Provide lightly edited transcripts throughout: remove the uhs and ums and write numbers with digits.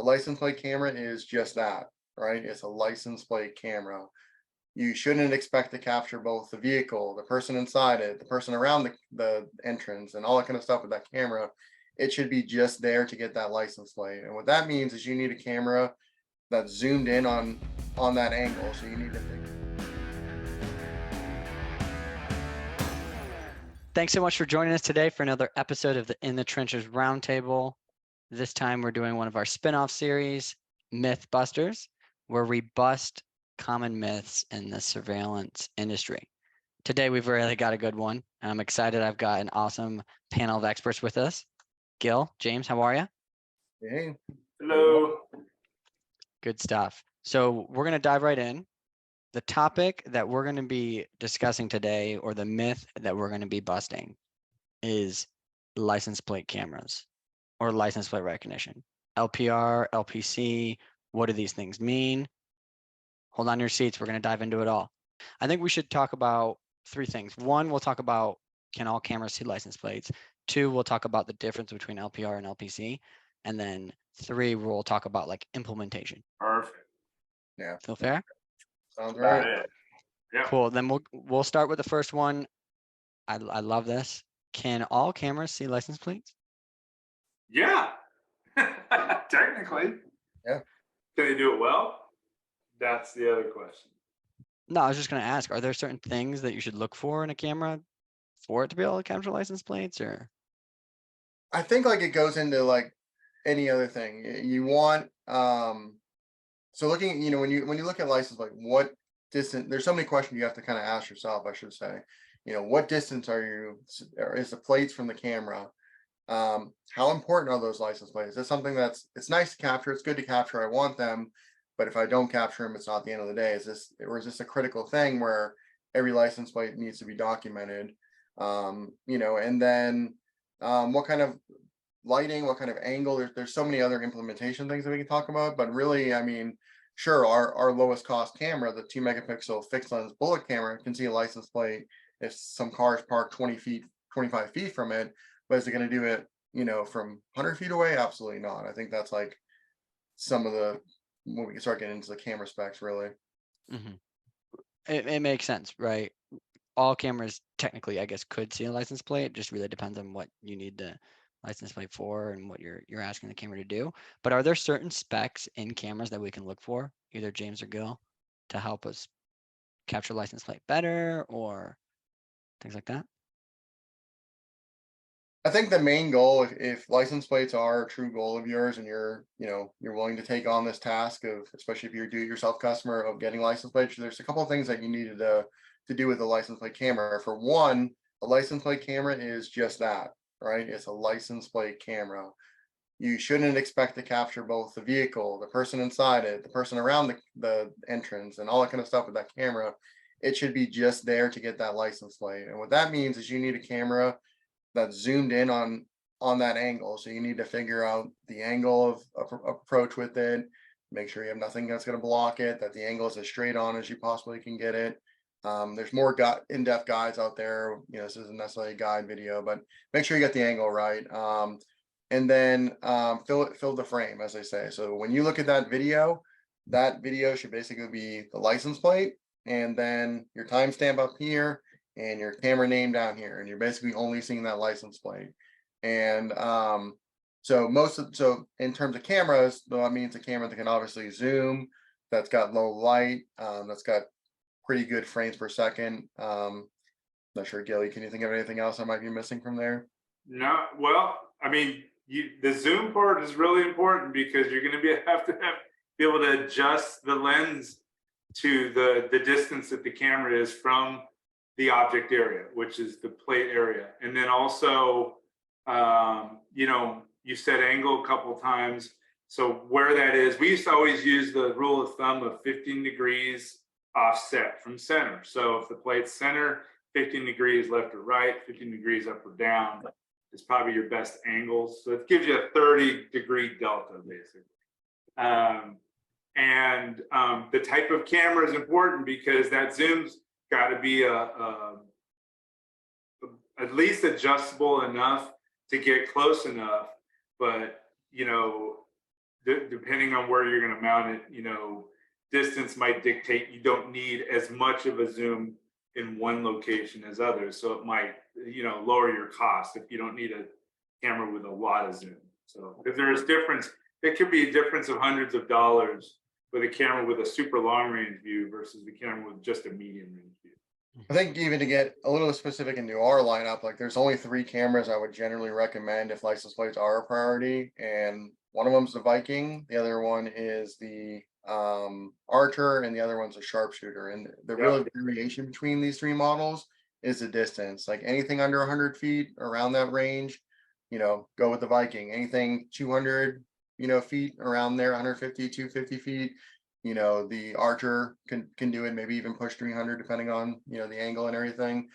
license plate camera is just that, right? It's a license plate camera. You shouldn't expect to capture both the vehicle, the person inside it, the person around the entrance, and all that kind of stuff with that camera. It should be just there to get that license plate. And what that means is you need a camera that's zoomed in on that angle. So you need to Thanks so much for joining us today for another episode of the In the Trenches Roundtable. This time we're doing one of our spin-off series, Mythbusters, where we bust common myths in the surveillance industry. Today we've really got a good one. I'm excited. I've got an awesome panel of experts with us. Gil, James, how are you? Hey. Hello. Good stuff. So we're going to dive right in. The topic that we're going to be discussing today, or the myth that we're going to be busting, is license plate cameras or license plate recognition. LPR, LPC, what do these things mean? Hold on to your seats. We're going to dive into it all. I think we should talk about three things. One, we'll talk about, can all cameras see license plates? Two, we'll talk about the difference between LPR and LPC. And then three, we'll talk about like implementation. Perfect. Yeah. Feel fair? Sounds Got right. it. Yep. Cool. Then we'll start with the first one. I love this. Can all cameras see license plates? Yeah. Technically. Yeah. Can they do it well? That's the other question. No, I was just going to ask, are there certain things that you should look for in a camera for it to be able to capture license plates, or? I think like it goes into like any other thing. You want so looking, when you look at license, like what distance, there's so many questions you have to kind of ask yourself, I should say. What distance is the plates from the camera? How important are those license plates? Is this something it's nice to capture, it's good to capture, I want them, but if I don't capture them, it's not the end of the day. Is this a critical thing where every license plate needs to be documented? And then what kind of lighting, what kind of angle? There's so many other implementation things that we can talk about, but really, I mean, sure, our lowest cost camera, the 2 megapixel fixed lens bullet camera, can see a license plate if some car is parked 25 feet from it. But is it going to do it, from 100 feet away? Absolutely not. I think that's like some of when we can start getting into the camera specs, really. Mm-hmm. It makes sense, right? All cameras technically, I guess, could see a license plate. It just really depends on what you need the license plate for and what you're asking the camera to do. But are there certain specs in cameras that we can look for, either James or Gil, to help us capture license plate better or things like that? I think the main goal, if license plates are a true goal of yours, and you're willing to take on this task of, especially if you're a do-it-yourself customer, of getting license plates, there's a couple of things that you needed to do with the license plate camera. For one, a license plate camera is just that, right? It's a license plate camera. You shouldn't expect to capture both the vehicle, the person inside it, the person around the entrance, and all that kind of stuff with that camera. It should be just there to get that license plate. And what that means is you need a camera that's zoomed in on that angle. So you need to figure out the angle of approach with it, make sure you have nothing that's going to block it, that the angle is as straight on as you possibly can get it. There's more in-depth guides out there. This isn't necessarily a guide video, but make sure you get the angle right. And then fill the frame, as they say. So when you look at that video should basically be the license plate, and then your timestamp up here, and your camera name down here, and you're basically only seeing that license plate. And so in terms of cameras, that means a camera that can obviously zoom, that's got low light, that's got pretty good frames per second. Not sure, Gilly, can you think of anything else I might be missing from there? No, well, I mean, the zoom part is really important because you're going to have to be able to adjust the lens to the distance that the camera is from the object area, which is the plate area. And then also, you said angle a couple times. So where that is, we used to always use the rule of thumb of 15 degrees offset from center. So if the plate's center, 15 degrees left or right, 15 degrees up or down is probably your best angles. So it gives you a 30-degree delta, basically. The type of camera is important because that zoom's got to be at least adjustable enough to get close enough, but depending on where you're going to mount it, you know, distance might dictate you don't need as much of a zoom in one location as others. So it might, you know, lower your cost if you don't need a camera with a lot of zoom. So if there's difference, it could be a difference of hundreds of dollars with a camera with a super long range view versus the camera with just a medium range view. I think even to get a little specific into our lineup, like there's only 3 cameras I would generally recommend if license plates are a priority, and one of them's the Viking, the other one is the Archer, and the other one's a sharpshooter. And the real variation between these 3 models is the distance. Like anything under 100 feet around that range, you know, go with the Viking. Anything 200, you know, feet around there, 150, 250 feet, you know, the Archer can do it, maybe even push 300 depending on, you know, the angle and everything.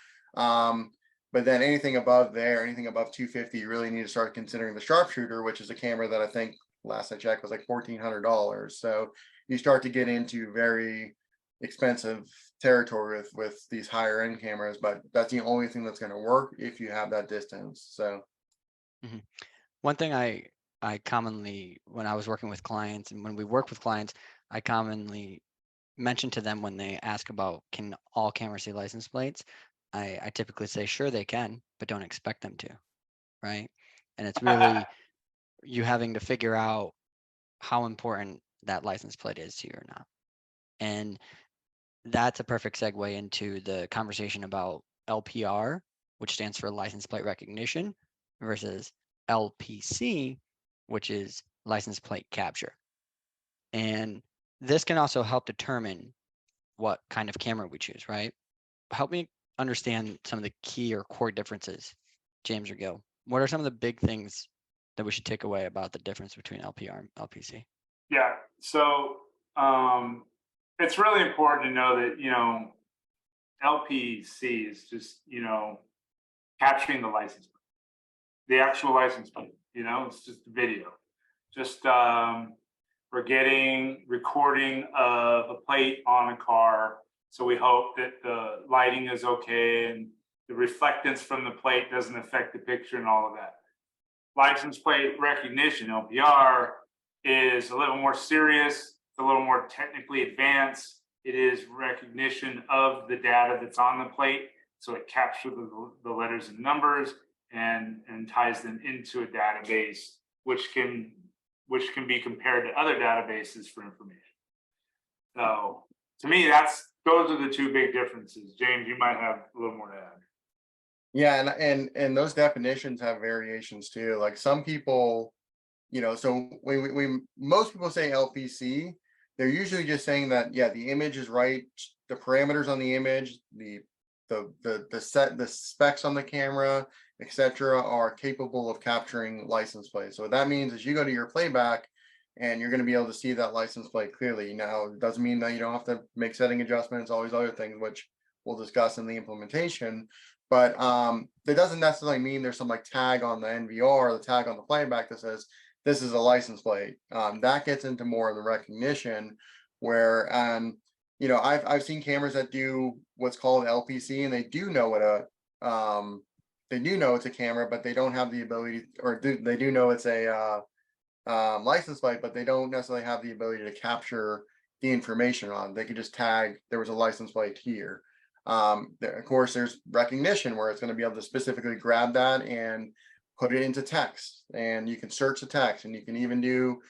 But then anything above there, anything above 250, you really need to start considering the sharpshooter, which is a camera that I think last I checked was like $1,400. So you start to get into very expensive territory with these higher end cameras, but that's the only thing that's going to work if you have that distance. So one thing I commonly, when I was working with clients and when we work with clients, I commonly mention to them when they ask about can all cameras see license plates, I typically say sure they can, but don't expect them to, right? And it's really you having to figure out how important that license plate is to you or not. And that's a perfect segue into the conversation about LPR, which stands for license plate recognition, versus LPC, which is license plate capture. And this can also help determine what kind of camera we choose, right? Help me understand some of the key or core differences, James or Gil. What are some of the big things that we should take away about the difference between LPR and LPC? Yeah. So it's really important to know that, you know, LPC is just, you know, capturing the license plate, the actual license plate, you know, it's just video. Just we're getting recording of a plate on a car. So we hope that the lighting is okay and the reflectance from the plate doesn't affect the picture and all of that. License plate recognition, LPR, is a little more serious, it's a little more technically advanced. It is recognition of the data that's on the plate. So it captures the letters and numbers and ties them into a database, which can be compared to other databases for information. So to me, those are the 2 big differences. James, you might have a little more to add. yeah, and those definitions have variations too. Like some people, you know, so when most people say LPC, they're usually just saying that, yeah, the image is right, the parameters on the image, the specs on the camera, etc., are capable of capturing license plates. So what that means is you go to your playback and you're going to be able to see that license plate clearly. Now, it doesn't mean that you don't have to make setting adjustments, all these other things, which we'll discuss in the implementation. But that doesn't necessarily mean there's some like tag on the NVR, the tag on the playback that says this is a license plate. That gets into more of the recognition where, you know, I've seen cameras that do what's called LPC, and they do know what they do know it's a camera, but they don't have the ability, or they do know it's a license plate, but they don't necessarily have the ability to capture the information on. They could just tag there was a license plate here. Of course, there's recognition where it's going to be able to specifically grab that and put it into text, and you can search the text, and you can even do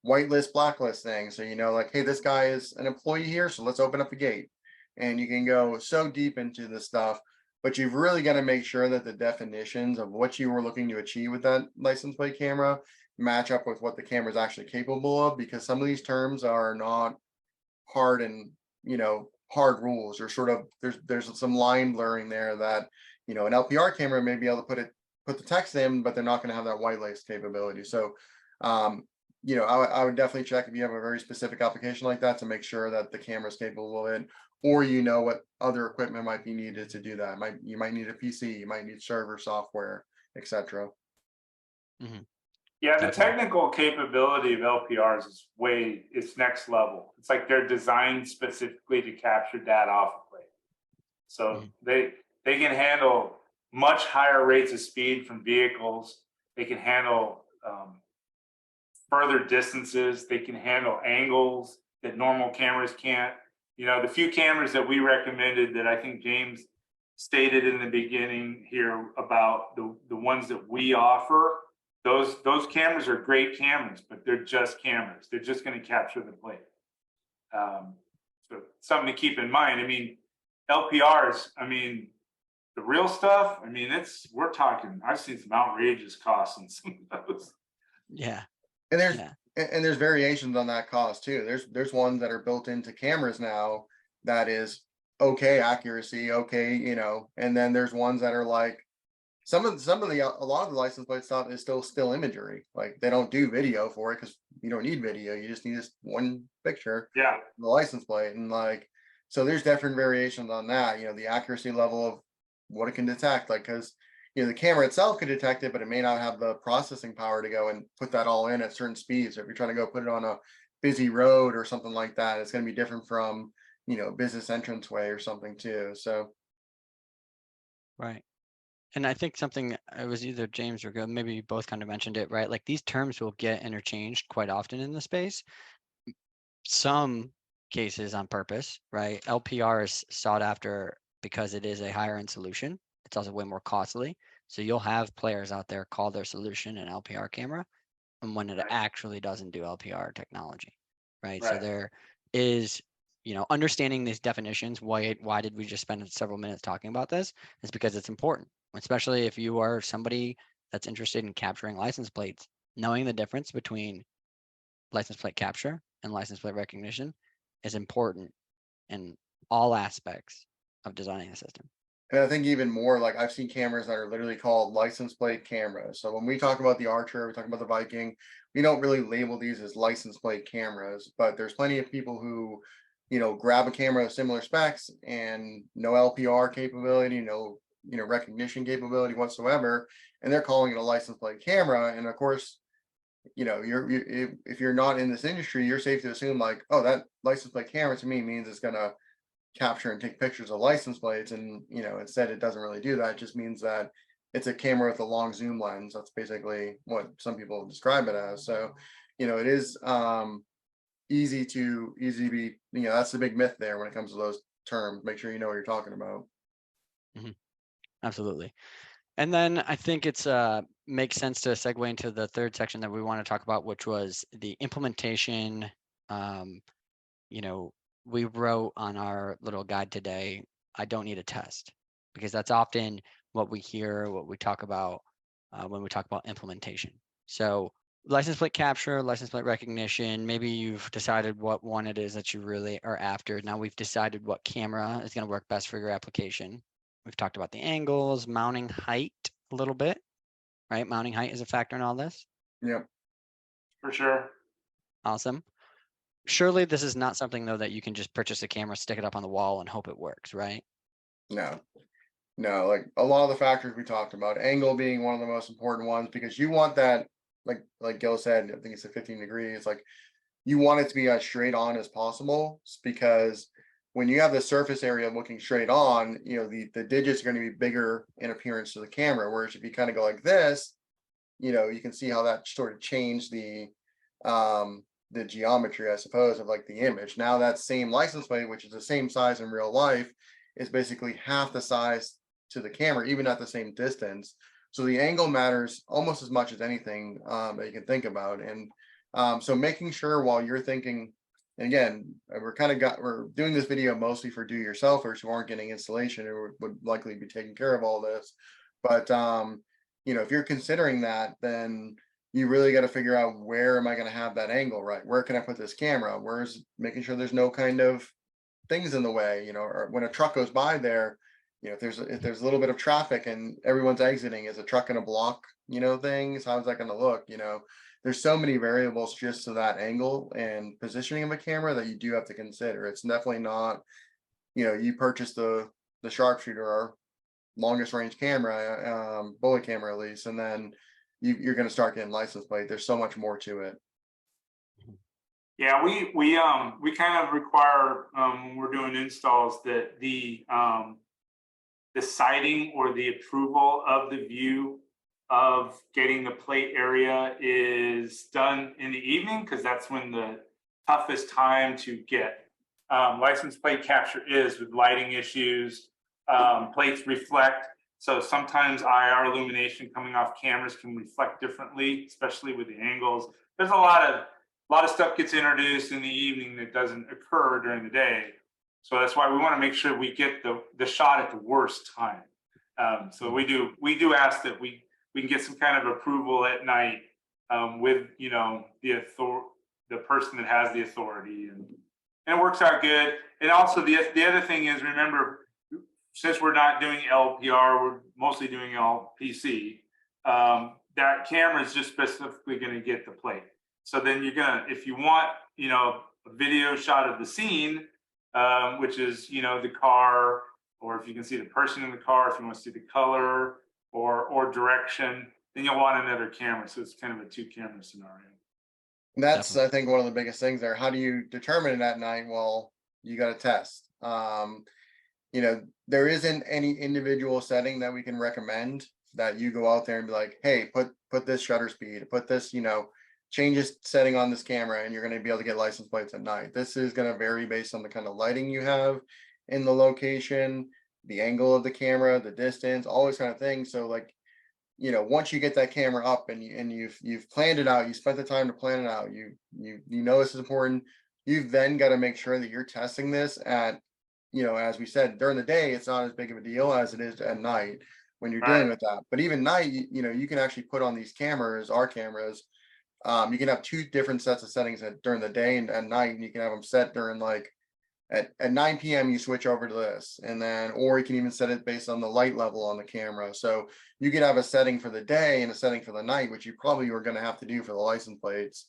whitelist, blacklist things. So, you know, like, hey, this guy is an employee here, so let's open up the gate. And you can go so deep into this stuff, but you've really got to make sure that the definitions of what you were looking to achieve with that license plate camera match up with what the camera is actually capable of, because some of these terms are not hard and, you know, hard rules, or sort of there's some line blurring there that, you know, an LPR camera may be able to put the text in, but they're not going to have that whitelist capability. So you know, I would definitely check if you have a very specific application like that to make sure that the camera is capable of it, or you know what other equipment might be needed to do that. You might need a PC, you might need server software, etc. Mm-hmm. Yeah, the Definitely. technical capability of LPRs is it's next level. It's like they're designed specifically to capture data off a plate. So they can handle much higher rates of speed from vehicles. They can handle further distances. They can handle angles that normal cameras can't. You know, the few cameras that we recommended that I think James stated in the beginning here about the ones that we offer, those cameras are great cameras, but they're just cameras. They're just going to capture the plate. So something to keep in mind. I mean, LPRs, I mean, the real stuff, I mean, we're talking, I've seen some outrageous costs on some of those. Yeah. And there's Yeah. and there's variations on that cost too. There's ones that are built into cameras now that is okay accuracy, okay, you know, and then there's ones that are like some of the a lot of the license plate stuff is still imagery. Like they don't do video for it because you don't need video. You just need this one picture, Yeah. the license plate, and like so there's different variations on that. You know, the accuracy level of what it can detect, like because you know the camera itself can detect it, but it may not have the processing power to go and put that all in at certain speeds. So if you're trying to go put it on a busy road or something like that, it's going to be different from you know business entranceway or something too. So Right. And I think something, it was either James or maybe you both kind of mentioned it, right? Like these terms will get interchanged quite often in the space. Some cases on purpose, right? LPR is sought after because it is a higher end solution. It's also way more costly. So you'll have players out there call their solution an LPR camera, and when it Right. actually doesn't do LPR technology, right? So Right. there is, understanding these definitions. Why did we just spend several minutes talking about this? Is because it's important, especially if you are somebody that's interested in capturing license plates. Knowing the difference between license plate capture and license plate recognition is important in all aspects of designing a system. and I think even more like I've seen cameras that are literally called license plate cameras. So when we talk about the Archer, we talk about the Viking, we don't really label these as license plate cameras, but there's plenty of people who, you know, grab a camera of similar specs and no LPR capability, no recognition capability whatsoever, and they're calling it a license plate camera. And of course, you know, if you're not in this industry, you're safe to assume like, oh, that license plate camera to me means it's gonna capture and take pictures of license plates, and you know instead it doesn't really do that. It just means that it's a camera with a long zoom lens. That's basically what some people describe it as. So you know it is easy to be, you know, that's the big myth there when it comes to those terms. Make sure you know what you're talking about. Absolutely. And then I think it's makes sense to segue into the third section that we want to talk about, which was the implementation. Um, we wrote on our little guide today, I don't need a test, because that's often what we hear, what we talk about when we talk about implementation. So license plate capture, license plate recognition, maybe you've decided what one it is that you really are after. Now we've decided what camera is going to work best for your application. We've talked about the angles, mounting height a little bit, right? Mounting height is a factor in all this. Yep. For sure. Awesome. Surely this is not something though that you can just purchase a camera, stick it up on the wall and hope it works, right? No, like a lot of the factors we talked about, angle being one of the most important ones, because you want that, like Gil said, I think it's at 15 degrees, like you want it to be as straight on as possible, because when you have the surface area looking straight on, you know, the digits are going to be bigger in appearance to the camera. Whereas if you kind of go like this, you know, you can see how that sort of changed the geometry, I suppose, of like the image. Now that same license plate, which is the same size in real life, is basically half the size to the camera, even at the same distance. So the angle matters almost as much as anything that you can think about. And so making sure while you're thinking, and again, we're doing this video mostly for do-yourselfers who aren't getting installation or would likely be taking care of all this. But you know, if you're considering that, then you really got to figure out, where am I going to have that angle, right? Where can I put this camera? Where's making sure there's no kind of things in the way, you know, or when a truck goes by there, you know, if there's a little bit of traffic and everyone's exiting, is a truck in a block, you know, things, how's that going to look? You know, there's so many variables just to that angle and positioning of a camera that you do have to consider. It's definitely not, you know, you purchase the sharpshooter or longest range camera, bullet camera at least, and then you're going to start getting license plate. There's so much more to it. Yeah, we kind of require when we're doing installs that the sighting or the approval of the view of getting the plate area is done in the evening, because that's when the toughest time to get license plate capture is, with lighting issues. Plates reflect, so sometimes IR illumination coming off cameras can reflect differently, especially with the angles. There's a lot of stuff gets introduced in the evening that doesn't occur during the day. So that's why we want to make sure we get the shot at the worst time. So we do ask that we can get some kind of approval at night, with, you know, the person that has the authority, and it works out good. And also the other thing is, remember, since we're not doing LPR, we're mostly doing LPC. That camera is just specifically going to get the plate. So then you're gonna, if you want, you know, a video shot of the scene, which is, you know, the car, or if you can see the person in the car, if you want to see the color or direction, then you'll want another camera. So it's kind of a 2-camera scenario. And that's, Definitely. I think, one of the biggest things there. How do you determine it at night? Well, you got to test. You know, there isn't any individual setting that we can recommend that you go out there and be like, hey, put this shutter speed, put this, you know, change this setting on this camera, and you're going to be able to get license plates at night. This is going to vary based on the kind of lighting you have in the location, the angle of the camera, the distance, all those kind of things. So like, you know, once you get that camera up and you've planned it out, you spent the time to plan it out, you know this is important, you've then got to make sure that you're testing this at, you know, as we said, during the day, it's not as big of a deal as it is at night when you're dealing with that. But even night, you know, you can actually put on these cameras, our cameras, you can have 2 different sets of settings during the day and at night, and you can have them set during like at 9 p.m. you switch over to this, and then, or you can even set it based on the light level on the camera. So you could have a setting for the day and a setting for the night, which you probably were going to have to do for the license plates.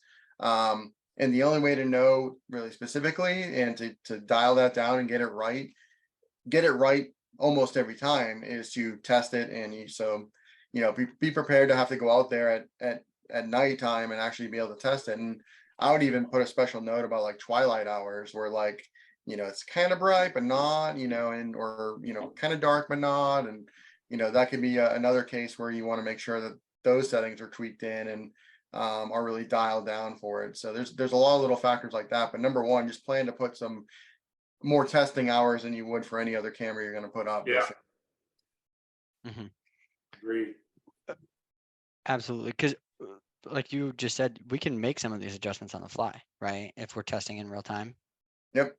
And the only way to know really specifically and to dial that down and get it right almost every time is to test it. And you know, be prepared to have to go out there at nighttime and actually be able to test it. And I would even put a special note about like twilight hours, where like, you know, it's kind of bright but not, you know, and or, you know, kind of dark but not, and you know, that could be another case where you want to make sure that those settings are tweaked in and are really dialed down for it. So there's a lot of little factors like that, but number one, just plan to put some more testing hours than you would for any other camera you're going to put up. Yeah. Mhm. Agreed. Absolutely. Because like you just said, we can make some of these adjustments on the fly, right? If we're testing in real time. Yep.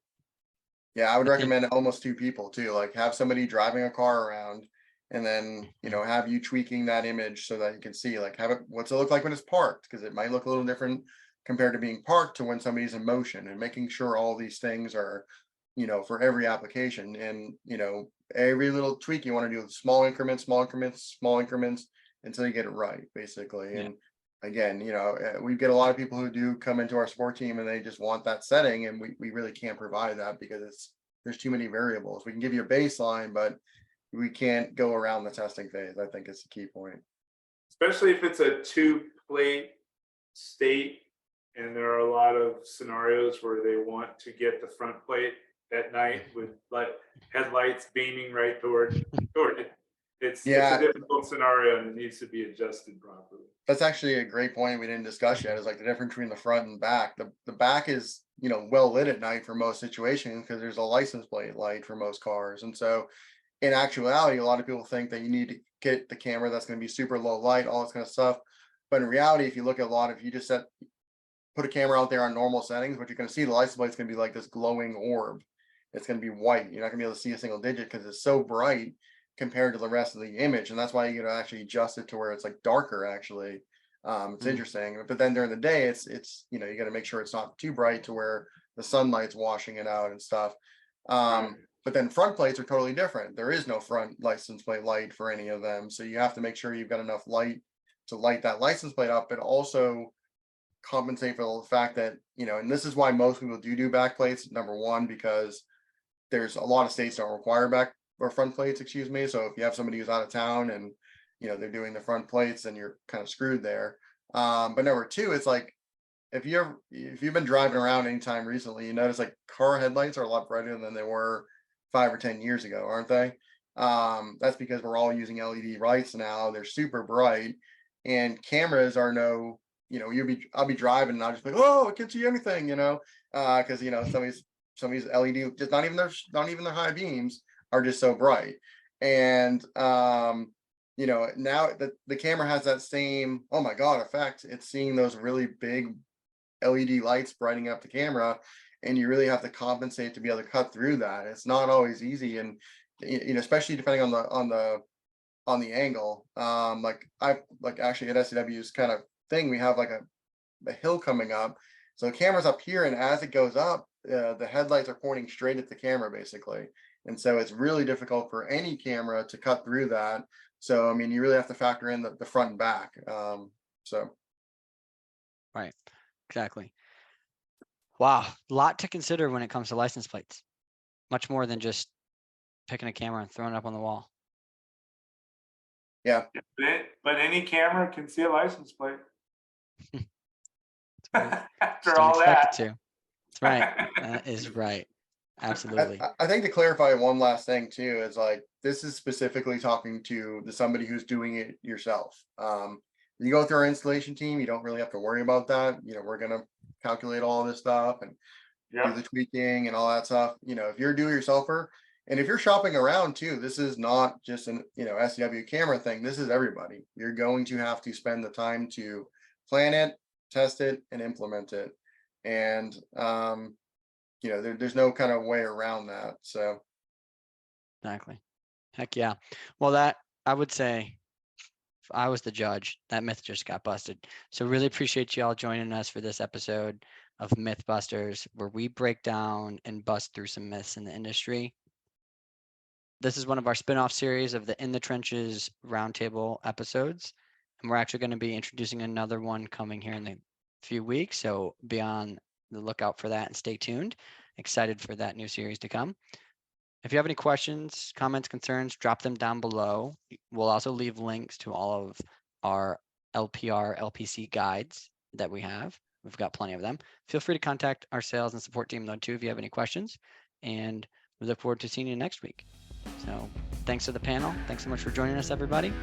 Yeah, I would I think recommend almost 2 people too, like have somebody driving a car around, and then, you know, have you tweaking that image so that you can see, like, have it, what's it look like when it's parked? Because it might look a little different compared to being parked to when somebody's in motion, and making sure all these things are, you know, for every application. And, you know, every little tweak you want to do with small increments, small increments, small increments until you get it right, basically. Yeah. And again, you know, we get a lot of people who do come into our support team and they just want that setting, and we really can't provide that because there's too many variables. We can give you a baseline, but we can't go around the testing phase, I think is the key point. Especially if it's a 2-plate state, and there are a lot of scenarios where they want to get the front plate at night with headlights beaming right toward it. It's a difficult scenario, and it needs to be adjusted properly. That's actually a great point we didn't discuss yet, is like the difference between the front and back. The back is, you know, well lit at night for most situations because there's a license plate light for most cars. And so in actuality, a lot of people think that you need to get the camera that's going to be super low light, all this kind of stuff. But in reality, if you look at if you just put a camera out there on normal settings, what you're going to see, the license plate is going to be like this glowing orb. It's going to be white. You're not going to be able to see a single digit because it's so bright compared to the rest of the image. And that's why you got to actually adjust it to where it's like darker actually. It's interesting. But then during the day, it's you know, you got to make sure it's not too bright to where the sunlight's washing it out and stuff. But then front plates are totally different. There is no front license plate light for any of them. So you have to make sure you've got enough light to light that license plate up, but also compensate for the fact that, you know, and this is why most people do back plates. Number one, because there's a lot of states don't require back or front plates, excuse me. So if you have somebody who's out of town and, you know, they're doing the front plates, then you're kind of screwed there. But number two, it's like, if you've been driving around anytime recently, you notice like car headlights are a lot brighter than they were 5 or 10 years ago, aren't they? That's because we're all using LED lights now. They're super bright. and cameras are no, I'll be driving and I'll just be, oh, it can't see anything, because some of these LED, just not even their high beams are just so bright. And now the camera has that same, oh my God, effect. It's seeing those really big LED lights brightening up the camera, and you really have to compensate to be able to cut through that. It's not always easy, and especially depending on the angle. Like actually at SCW's kind of thing, we have like a hill coming up, so the camera's up here, and as it goes up, the headlights are pointing straight at the camera basically, and so it's really difficult for any camera to cut through that. So I mean, you really have to factor in the front and back. So Right. Exactly. Wow. A lot to consider when it comes to license plates. Much more than just picking a camera and throwing it up on the wall. yeah, But any camera can see a license plate. Right. After Just don't all expect that. it to. That's right. That is right. Absolutely. I think to clarify one last thing too is like this is specifically talking to somebody who's doing it yourself. You go through our installation team, you don't really have to worry about that. We're gonna calculate all this stuff and do the tweaking and all that stuff. If you're a do-it-yourselfer, and if you're shopping around too, this is not just an SCW camera thing. This is everybody. You're going to have to spend the time to plan it, test it, and implement it. And there's no kind of way around that. So Exactly. Heck yeah. Well, that I would say if I was the judge, that myth just got busted. So really appreciate you all joining us for this episode of Mythbusters, where we break down and bust through some myths in the industry. This is one of our spin-off series of the In the Trenches Roundtable episodes. And we're actually going to be introducing another one coming here in a few weeks. So be on the lookout for that and stay tuned. Excited for that new series to come. If you have any questions, comments, concerns, drop them down below. We'll also leave links to all of our LPR, LPC guides that we have. We've got plenty of them. Feel free to contact our sales and support team though too if you have any questions. And we look forward to seeing you next week. So thanks to the panel. Thanks so much for joining us, everybody.